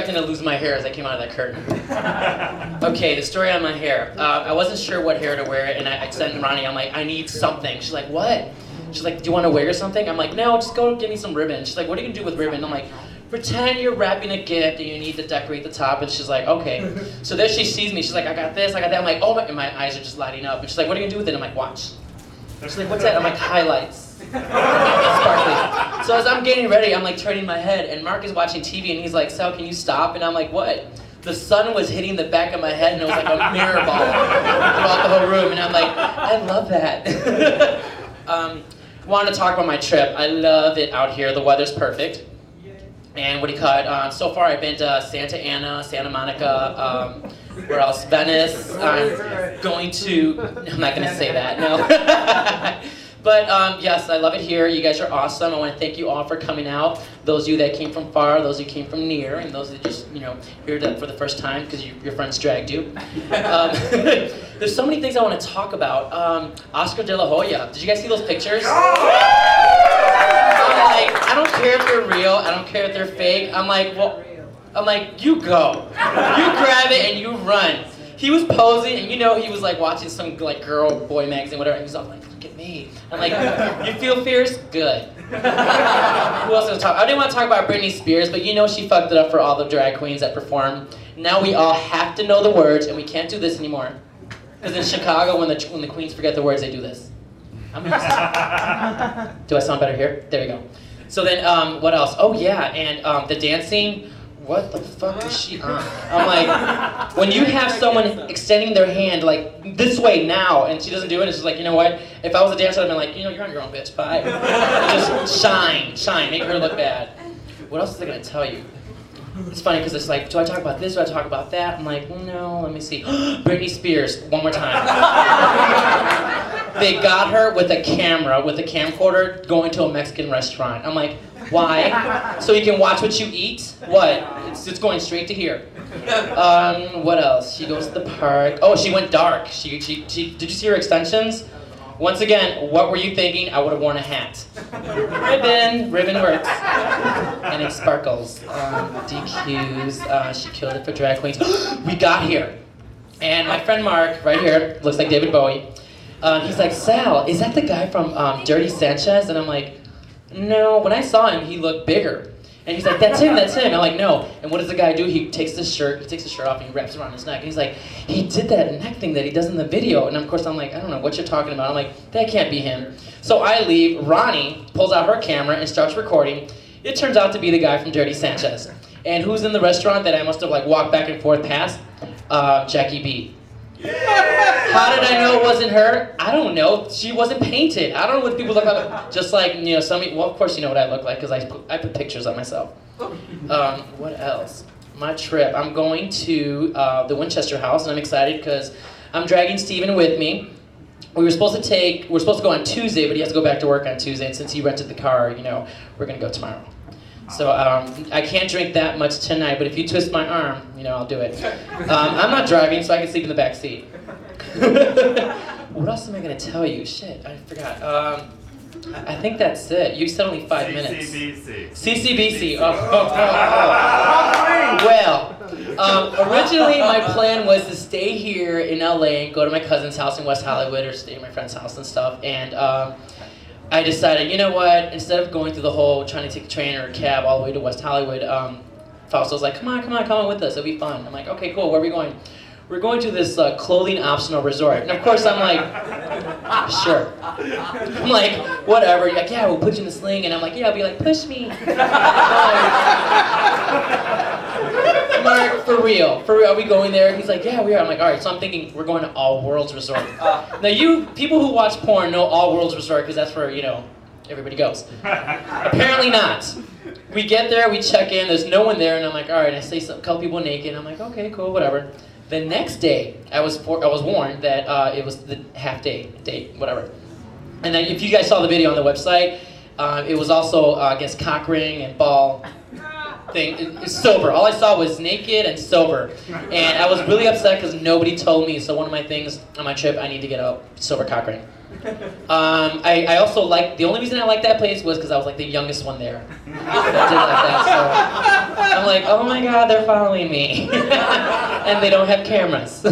expecting to lose my hair as I came out of that curtain. Okay, the story on my hair. I wasn't sure what hair to wear, and I sent Ronnie, I'm like, I need something. She's like, what? She's like, do you want to wear something? I'm like, no, just go give me some ribbon. She's like, what are you going to do with ribbon? I'm like, pretend you're wrapping a gift and you need to decorate the top. And she's like, okay. So there she sees me. She's like, I got this, I got that. I'm like, oh my, and my eyes are just lighting up. And she's like, what are you going to do with it? I'm like, watch. She's like, what's that? I'm like, highlights. Sparkly. So as I'm getting ready, I'm like turning my head, and Mark is watching TV, and he's like, Sal, can you stop? And I'm like, what? The sun was hitting the back of my head, and it was like a mirror ball throughout the whole room. And I'm like, I love that. Wanted to talk about my trip. I love it out here. The weather's perfect. And what do you call it? So far, I've been to Santa Ana, Santa Monica, where else? Venice. I'm going to. I'm not going to say that. No. But yes, I love it here. You guys are awesome. I want to thank you all for coming out. Those of you that came from far, those who came from near, and those that just here for the first time because your friends dragged you. There's so many things I want to talk about. Oscar de la Hoya. Did you guys see those pictures? I'm like, I don't care if they're real. I don't care if they're fake. I'm like, you go. You grab it and you run. He was posing, and he was like watching some like girl, boy magazine, whatever. And he was all like, look at me. I'm like, you feel fierce? Good. Who else to talk? I didn't want to talk about Britney-Spears, but she fucked it up for all the drag queens that perform. Now we all have to know the words, and we can't do this anymore. Because in Chicago, when the queens forget the words, they do this. Do I sound better here? There we go. So then, what else? Oh yeah, and the dancing. What the fuck is she on? I'm like, when you have someone extending their hand like this way now, and she doesn't do it, it's just like, you know what? If I was a dancer, I'd been like, you're on your own, bitch. Bye. Just shine, make her look bad. What else is I gonna tell you? It's funny because it's like, do I talk about this? Do I talk about that? I'm like, no. Let me see. Britney Spears, one more time. They got her with a camera, with a camcorder, going to a Mexican restaurant. I'm like, why? So you can watch what you eat? What? It's going straight to here. What else? She goes to the park. Oh, she went dark. She did you see her extensions? Once again, what were you thinking? I would have worn a hat. Ribbon works. And it sparkles. DQs, she killed it for drag queens. We got here. And my friend Mark, right here, looks like David Bowie. He's like, Sal, is that the guy from Dirty Sanchez? And I'm like, no, when I saw him, he looked bigger. And he's like, that's him. I'm like, no. And what does the guy do? He takes his shirt off and he wraps it around his neck. And he's like, he did that neck thing that he does in the video. And of course, I'm like, I don't know what you're talking about. I'm like, that can't be him. So I leave. Ronnie pulls out her camera and starts recording. It turns out to be the guy from Dirty Sanchez. And who's in the restaurant that I must have like walked back and forth past? Jackie B. Yeah. How did I know it wasn't her? I don't know. She wasn't painted. I don't know what people look like. Just like, some, well, of course you know what I look like because I put pictures of myself. What else? My trip. I'm going to the Winchester house, and I'm excited because I'm dragging Steven with me. We're supposed to go on Tuesday, but he has to go back to work on Tuesday, and since he rented the car, we're going to go tomorrow. So I can't drink that much tonight, but if you twist my arm, I'll do it. I'm not driving, so I can sleep in the back seat. What else am I going to tell you? Shit, I forgot. I think that's it. You said only 5 minutes. CCBC. Oh. Well, originally my plan was to stay here in LA, go to my cousin's house in West Hollywood, or stay at my friend's house and stuff, and I decided, you know what, instead of going through the whole trying to take a train or a cab all the way to West Hollywood, Fausto was like, come on with us, it'll be fun. I'm like, okay, cool, where are we going? We're going to this clothing optional resort. And of course I'm like, sure. I'm like, whatever. You're like, yeah, we'll put you in the sling. And I'm like, yeah, I'll be like, push me. Mark, for real, are we going there? He's like, yeah, we are. I'm like, all right, so I'm thinking we're going to All Worlds Resort. Now you, people who watch porn know All Worlds Resort because that's where, everybody goes. Apparently not. We get there, we check in, there's no one there, and I'm like, all right, I see a couple people naked. I'm like, okay, cool, whatever. The next day, I was warned that it was the half-day date, whatever. And then if you guys saw the video on the website, it was also, I guess, cock ring and ball. thing. It's silver. All I saw was naked and silver. And I was really upset because nobody told me. So one of my things on my trip, I need to get a silver cock ring. I also like, the only reason I liked that place was because I was like the youngest one there. I did like that, so I'm like, oh my god, they're following me. And they don't have cameras.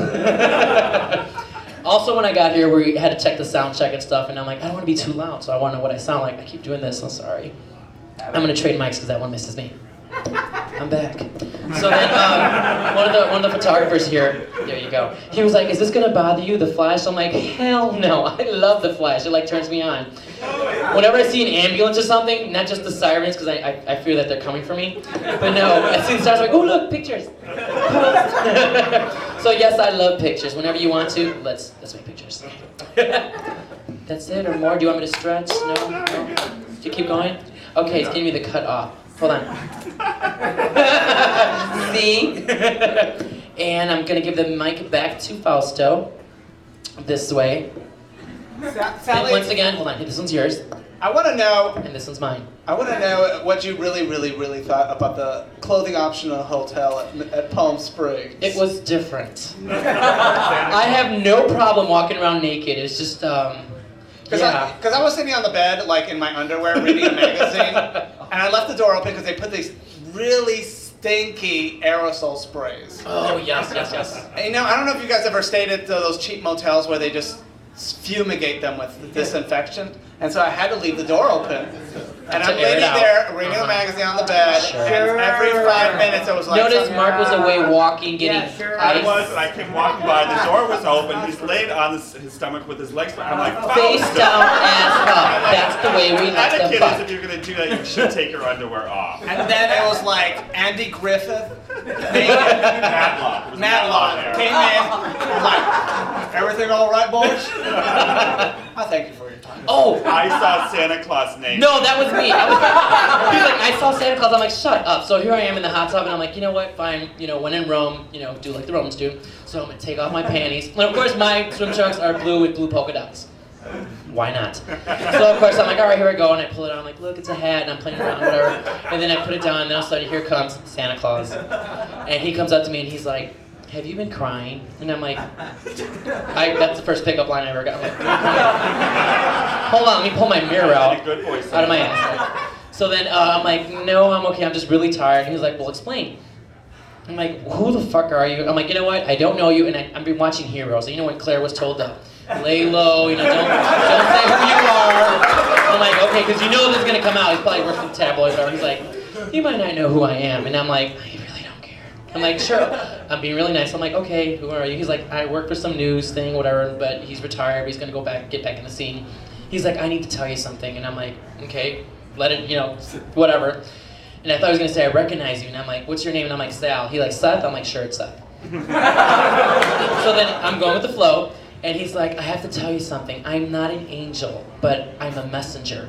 Also, when I got here, we had to check the sound check and stuff, and I'm like, I don't want to be too loud, so I want to know what I sound like. I keep doing this, I'm sorry. I'm going to trade mics because that one misses me. I'm back. So then, one of the photographers here, there you go, he was like, is this going to bother you, the flash? I'm like, hell no, I love the flash, it like turns me on. Whenever I see an ambulance or something, not just the sirens, because I fear that they're coming for me, but no, I see the stars, I'm like, oh look, pictures. So yes, I love pictures. Whenever you want to, let's make pictures. That's it, or more? Do you want me to stretch? No? Do you keep going? Okay, it's getting me the cut off. Hold on. See? And I'm gonna give the mic back to Fausto. This way. Sal-E, once again, hold on, this one's yours. I want to know. And this one's mine. I want to know what you really thought about the clothing option in a hotel at Palm Springs. It was different. I have no problem walking around naked. It's just, Because I was sitting on the bed, like in my underwear, reading a magazine, and I left the door open because they put these really stinky aerosol sprays. Oh, yes. And, you know, I don't know if you guys ever stayed at those cheap motels where they just fumigate them with disinfection. And so I had to leave the door open. And I'm laying there, reading the magazine on the bed, and every 5 minutes I was like... Notice Mark was away walking, getting ice. I was, and I came walking by, the door was open, he's laid on his stomach with his legs back. I'm like, face down, ass up. That's the way we let them fuck. If you're going to do that, you should take your underwear off. And then it was like Andy Griffith, Matlock came in, was like, everything all right, boys? I thank you for your time. Oh! I saw Santa Claus naked. No, that was me. He's like, I saw Santa Claus. I'm like, shut up. So here I am in the hot tub, and I'm like, you know what? Fine. You know, when in Rome, you know, do like the Romans do. So I'm gonna take off my panties. And of course, my swim trunks are blue with blue polka dots. Why not? So of course I'm like, all right, here I go, and I pull it out. I'm like, look, it's a hat, and I'm playing around, whatever. And then I put it down, and then all of a sudden, here comes Santa Claus, and he comes up to me, and he's like, have you been crying? And I'm like, that's the first pickup line I ever got. I'm like, hold on, let me pull my mirror out of my ass. Right? So then I'm like, no, I'm okay, I'm just really tired. And he's like, well, explain. I'm like, who the fuck are you? I'm like, you know what? I don't know you, and I've been watching Heroes. And you know when Claire was told to lay low, you know, don't say who you are. I'm like, okay, because you know this is gonna come out. He's probably works for the tabloids or whatever. He's like, you might not know who I am, and I'm like, I really don't care. I'm like, sure. I'm being really nice. I'm like, okay, who are you? He's like, I work for some news thing, whatever. But he's retired. But he's gonna get back in the scene. He's like, I need to tell you something, and I'm like, okay, let it, you know, whatever. And I thought he was gonna say, I recognize you, and I'm like, what's your name? And I'm like, Sal. He like, Seth? I'm like, sure, it's Seth. So then I'm going with the flow. And he's like, I have to tell you something. I'm not an angel, but I'm a messenger.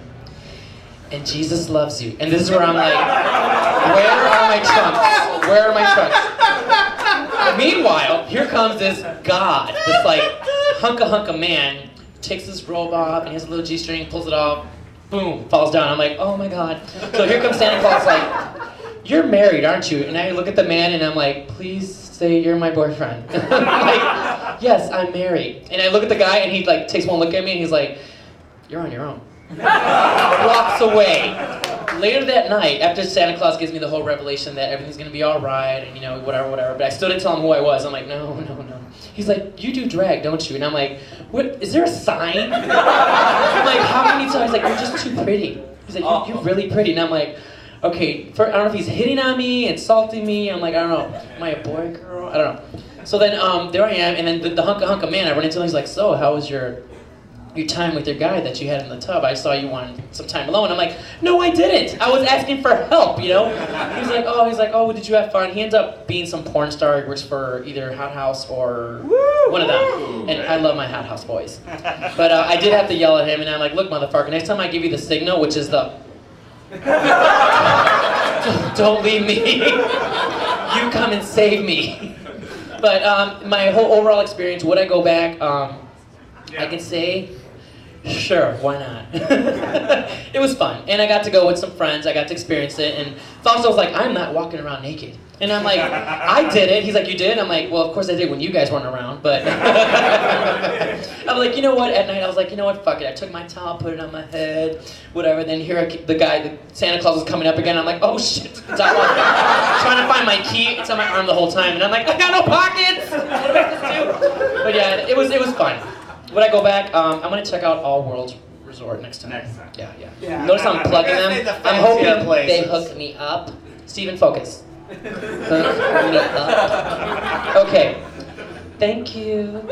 And Jesus loves you. And this is where I'm like, where are my trunks? Where are my trunks? Meanwhile, here comes this God, this like hunka man, takes his robe off and he has a little G-string, pulls it off, boom, falls down. I'm like, oh my God. So here comes Santa Claus like, you're married, aren't you? And I look at the man and I'm like, please say you're my boyfriend. I'm like, yes, I'm married. And I look at the guy and he like takes one look at me and he's like, you're on your own. Walks away. Later that night, after Santa Claus gives me the whole revelation that everything's gonna be all right and you know, whatever, but I still didn't tell him who I was. I'm like, no. He's like, you do drag, don't you? And I'm like, what, is there a sign? I'm like, how many times? He's like, you're just too pretty. He's like, you're really pretty. And I'm like, okay, I don't know if he's hitting on me, insulting me. I'm like, I don't know. Am I a boy, girl? I don't know. So then there I am, and then the hunka man, I run into him. He's like, so how was your time with your guy that you had in the tub? I saw you wanted some time alone. I'm like, no, I didn't. I was asking for help, you know? He's like, oh, did you have fun? He ends up being some porn star. He works for either Hot House or one of them. And I love my Hot House boys. But I did have to yell at him, and I'm like, look, motherfucker, next time I give you the signal, which is the... Don't leave me. You come and save me. But my whole overall experience, would I go back? I can say Sure, why not? It was fun, and I got to go with some friends. I got to experience it, and Fausto was like, I'm not walking around naked. And I'm like, I did it. He's like, you did? I'm like, well, of course I did when you guys weren't around, but... I'm like, you know what, at night I was like, you know what, fuck it. I took my towel, put it on my head, whatever, then here the Santa Claus was coming up again. I'm like, oh shit, trying to find my key. It's on my arm the whole time, and I'm like, I got no pockets! What am I supposed to do? But yeah, it was fun. Would I go back? I'm gonna check out All Worlds Resort next time. Yeah. Notice I'm plugging them. I'm hoping they hook me up. Steven, focus. Hook me up. Okay. Thank you.